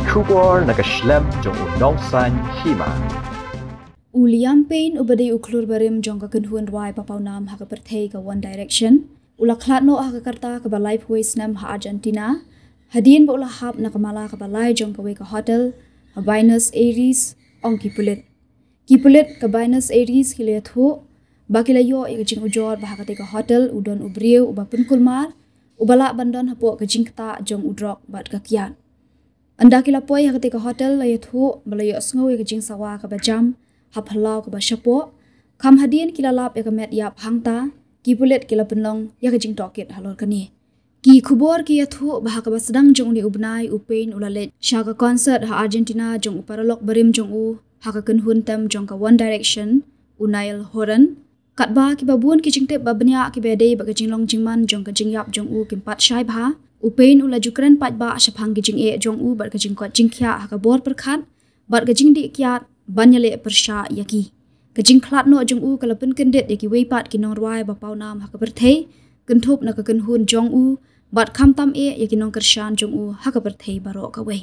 Khlur nagashlem jong nongsan Hima. Uliam Payne ubade Khlur barim jong Nongrwai Pawnam ha perthei ka One Direction. Ula Khlad no ha karta ka balai voice nam ha Argentina. Hadien ba ula hap na kamala ka balai jong ka we ka hotel. Buenos Aires ong kipulit. Kipulit ka Buenos Aires hiletho. Bakilayo e jing ujor ba ka ka hotel udon ubriu uba punkulmar. Ubala bandon hapo ka jingta jong udrok bat ka kian. Anda kila poi ha ka hotel layetho balayo sngo e jing sawa ka bajam. Haphalau ka basyapo. Kam Hadien kila lap e ka met yap hangta. Kipulit kila penlong ya ka jing toket halor kani. Ki khubor ki yathu bah ka basdang jong ni ubnai upain ulalet shaga concert ha Argentina jong uparalok barim jong u ha ka kunhun tam jong ka One Direction unail horan katba ki babun ki jingte babnya ki bede ba ka jinglong jingman jong ka jingyap jong u kimpat shai bha upain ula jukran pat ba shaphang ki jing e jong u bar ka jingkot jingkhya ha ka bor perkhat bar ka jingdi kyat banyale persha yaki ka jing Khlad no jong u kala pun kendet yaki weipat ki Nongrwai ba Pawnam ha ka berthei kenthop na ka kunhun jong u bat kham tam e yaki nong kershan jong u ha ka berthei baro ka wei